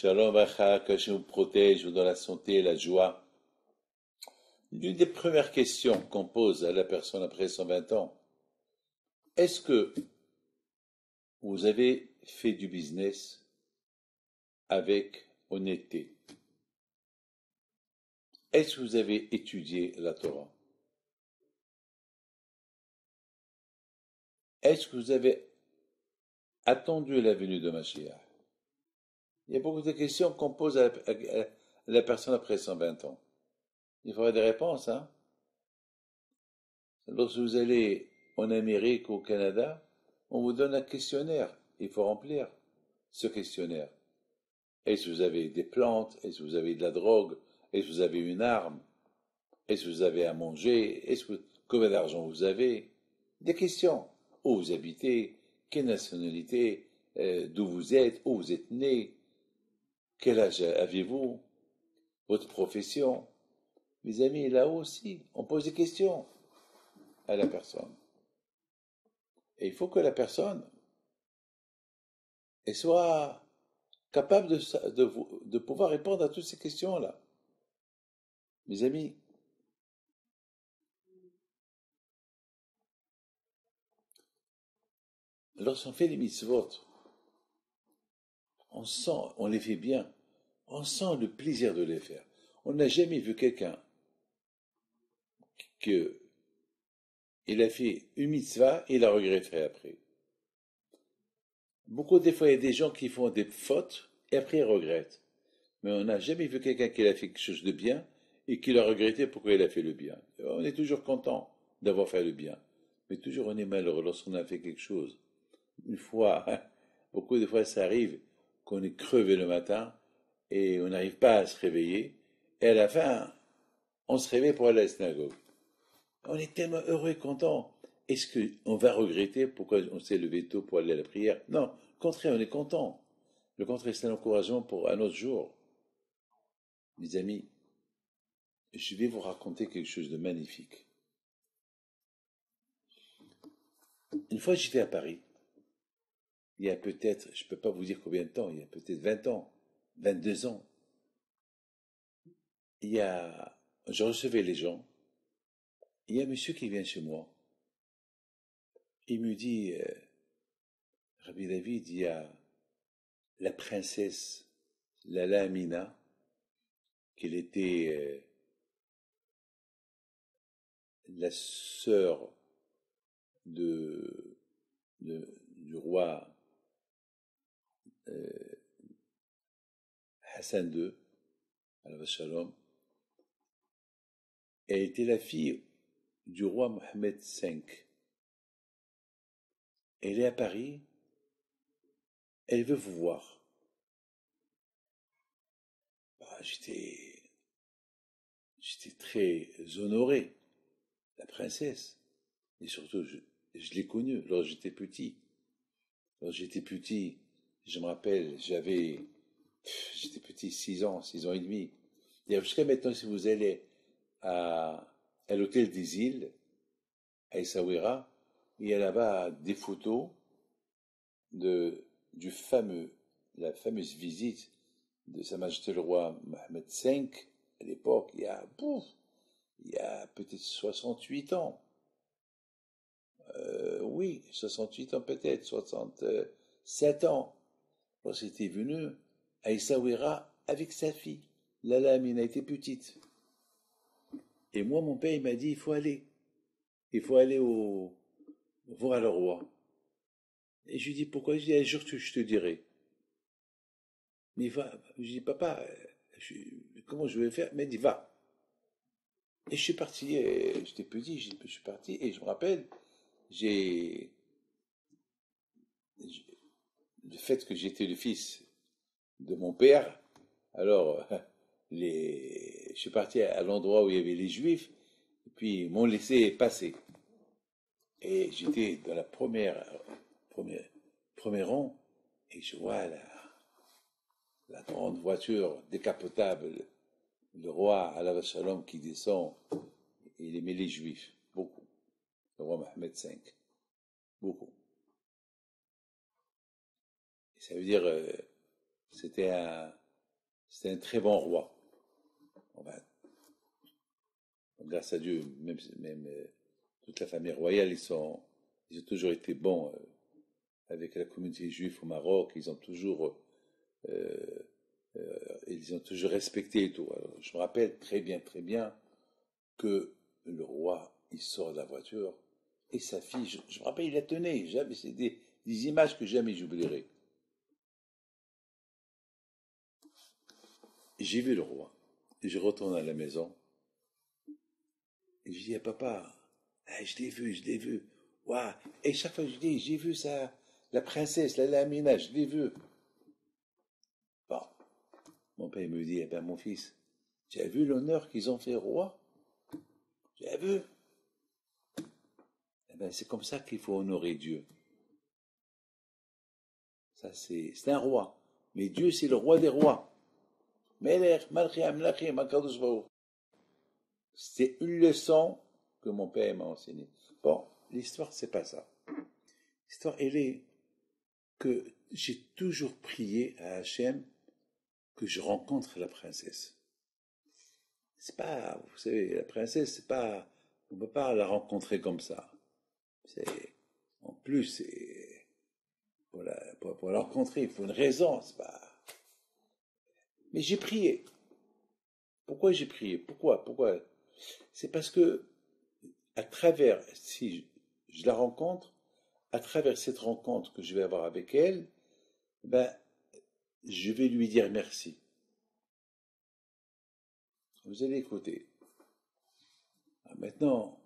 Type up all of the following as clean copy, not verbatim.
Shalom Acha, que je vous protège dans la santé et la joie. L'une des premières questions qu'on pose à la personne après 120 ans, est-ce que vous avez fait du business avec honnêteté? Est-ce que vous avez étudié la Torah? Est-ce que vous avez attendu la venue de Mashiach? Il y a beaucoup de questions qu'on pose à la personne après 120 ans. Il faudrait des réponses, hein? Lorsque vous allez en Amérique ou au Canada, on vous donne un questionnaire. Il faut remplir ce questionnaire. Est-ce que vous avez des plantes? Est-ce que vous avez de la drogue? Est-ce que vous avez une arme? Est-ce que vous avez à manger? Combien d'argent vous avez? Des questions. Où vous habitez? Quelle nationalité? D'où vous êtes? Où vous êtes né? Quel âge avez-vous? Votre profession? Mes amis, là aussi, on pose des questions à la personne. Et il faut que la personne soit capable de pouvoir répondre à toutes ces questions-là. Mes amis, lorsqu'on fait les mitzvot, on les fait bien, on sent le plaisir de les faire. On n'a jamais vu quelqu'un qu'il a fait une mitzvah et il la regretterait après. Beaucoup des fois, il y a des gens qui font des fautes et après ils regrettent. Mais on n'a jamais vu quelqu'un qui a fait quelque chose de bien et qui l'a regretté pourquoi il a fait le bien. On est toujours content d'avoir fait le bien. Mais toujours on est malheureux lorsqu'on a fait quelque chose. Une fois, beaucoup de fois ça arrive qu'on est crevé le matin et on n'arrive pas à se réveiller. Et à la fin, on se réveille pour aller à la synagogue. On est tellement heureux et content. Est-ce qu'on va regretter pourquoi on s'est levé tôt pour aller à la prière? Non, au contraire, on est content. Le contraire, c'est un encouragement pour un autre jour. Mes amis, je vais vous raconter quelque chose de magnifique. Une fois, j'étais à Paris. Il y a peut-être, je ne peux pas vous dire combien de temps, il y a peut-être 20 ans, 22 ans. Je recevais les gens. Il y a un monsieur qui vient chez moi. Il me dit, Rabbi David, il y a la princesse Lala Amina, qu'elle était la sœur de, du roi Hassan II, alav shalom. Elle était la fille du roi Mohammed V. Elle est à Paris, elle veut vous voir. Bah, j'étais très honoré, la princesse. Et surtout, je l'ai connue lorsque j'étais petit. Lorsque j'étais petit, je me rappelle, j'étais petit, 6 ans et demi. Et jusqu'à maintenant, si vous allez à l'hôtel des îles, à Essaouira, il y a là-bas des photos de, la fameuse visite de Sa Majesté le roi Mohammed V, à l'époque, il y a peut-être 68 ans. Oui, 68 ans peut-être, 67 ans. Lorsqu'il était venu à Essaouira avec sa fille. Lala Amina était petite. Et moi, mon père, il m'a dit, il faut aller. Il faut aller voir le roi. Et je lui dis, pourquoi? Je dis, un jour, je te dirai. Mais va. Je dis, papa, comment je vais faire? Il m'a dit, va. Et je suis parti, j'étais petit, je suis parti, et je me rappelle, j'ai, le fait que j'étais le fils de mon père, alors, je suis parti à l'endroit où il y avait les juifs, et puis ils m'ont laissé passer. Et j'étais dans premier, premier rang, et je vois la grande voiture décapotable, le roi alav shalom qui descend, et il aimait les juifs, beaucoup. Le roi Mohammed V, beaucoup. Et ça veut dire, c'était C'était un très bon roi. Enfin, grâce à Dieu, même toute la famille royale, ils ont toujours été bons avec la communauté juive au Maroc. Euh, ils ont toujours respecté et tout. Alors, je me rappelle très bien que le roi, il sort de la voiture et sa fille, je me rappelle, il la tenait. Jamais, c'est des images que jamais j'oublierai. J'ai vu le roi. Et je retourne à la maison. Et je dis à papa, ah, je l'ai vu. Waouh. Et chaque fois je dis, j'ai vu ça, la princesse, la Lamina, je l'ai vu. Bon, mon père me dit, eh ben mon fils, tu as vu l'honneur qu'ils ont fait au roi? Tu as vu? Eh ben c'est comme ça qu'il faut honorer Dieu. Ça c'est un roi. Mais Dieu c'est le roi des rois. Melech, Malchi, Amlachim, Akadosh Baruch. C'est une leçon que mon père m'a enseignée. Bon, l'histoire, c'est pas ça. L'histoire, elle est que j'ai toujours prié à Hachem que je rencontre la princesse. C'est pas, vous savez, la princesse, c'est pas, on ne peut pas la rencontrer comme ça. En plus, pour la rencontrer, il faut une raison, c'est pas. Mais j'ai prié. Pourquoi j'ai prié? Pourquoi? C'est parce que, à travers, si je la rencontre, à travers cette rencontre que je vais avoir avec elle, ben, je vais lui dire merci. Vous allez écouter. Maintenant,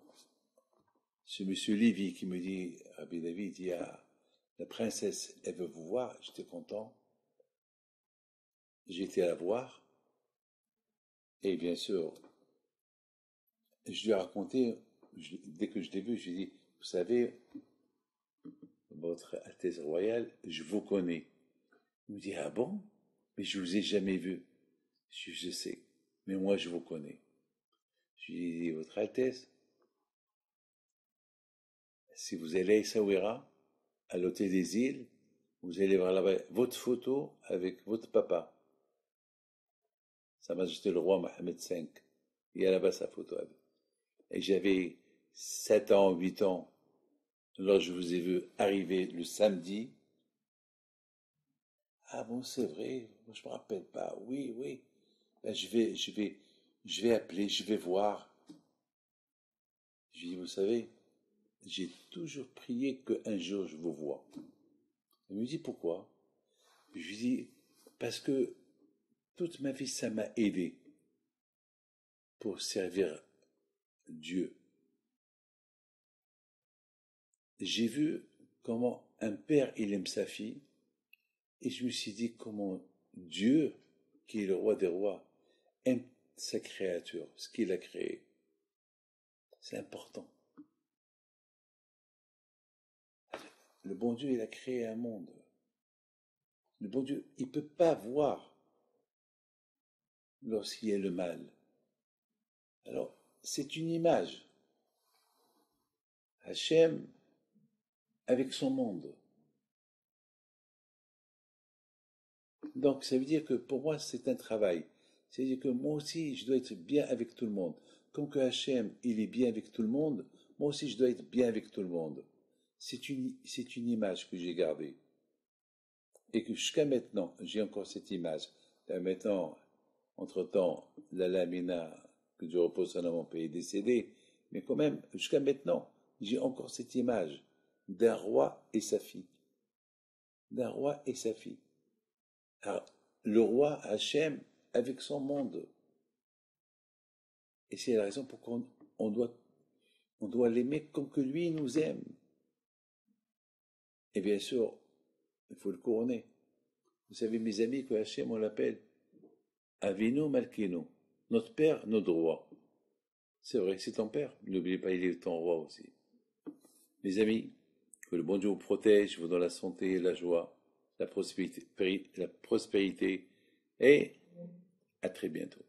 c'est M. Lévy qui me dit, Rabbi David dit, ah, la princesse, elle veut vous voir, j'étais content. J'ai été à la voir. Et bien sûr, je lui ai raconté, dès que je l'ai vu, je lui ai dit, vous savez, votre Altesse Royale, je vous connais. Il me dit, ah bon? Mais je vous ai jamais vu. Je sais, mais moi je vous connais. Je lui ai dit, votre Altesse, si vous allez à Essaouira, à l'hôtel des îles, vous allez voir là-bas votre photo avec votre papa. Sa Majesté le roi Mohamed V. Il y a là-bas sa photo. Et j'avais 7 ans, 8 ans, lorsque je vous ai vu arriver le samedi. Ah bon, c'est vrai, je me rappelle pas. Oui. Ben, je vais appeler, je vais voir. Je lui dis, vous savez, j'ai toujours prié qu'un jour je vous vois. Il me dit, pourquoi? Je lui dis, parce que toute ma vie, ça m'a aidé pour servir Dieu. J'ai vu comment un père, il aime sa fille, et je me suis dit comment Dieu, qui est le roi des rois, aime sa créature, ce qu'il a créé. C'est important. Le bon Dieu, il a créé un monde. Le bon Dieu, il ne peut pas voir lorsqu'il y a le mal. Alors, c'est une image. Hachem avec son monde. Donc, ça veut dire que pour moi, c'est un travail. C'est-à-dire que moi aussi, je dois être bien avec tout le monde. Comme que Hachem, il est bien avec tout le monde, moi aussi, je dois être bien avec tout le monde. C'est une image que j'ai gardée. Et que jusqu'à maintenant, j'ai encore cette image. Là, maintenant, entre-temps, la Lamina, que Dieu repose son âme, mon pays, est décédé. Mais quand même, jusqu'à maintenant, j'ai encore cette image d'un roi et sa fille. D'un roi et sa fille. Alors, le roi Hachem avec son monde. Et c'est la raison pour laquelle on doit l'aimer comme que lui nous aime. Et bien sûr, il faut le couronner. Vous savez, mes amis, que Hachem, on l'appelle Avinu Malkinu, notre père, notre roi. C'est vrai, c'est ton père. N'oubliez pas, il est ton roi aussi. Mes amis, que le bon Dieu vous protège, vous donne la santé, la joie, la prospérité, et à très bientôt.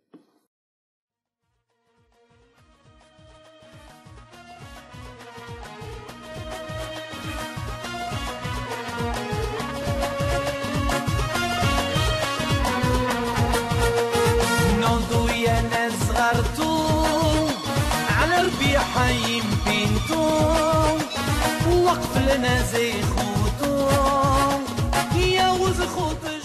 يا حي بينتو وقف لنا زي خوتو يا وز خوتو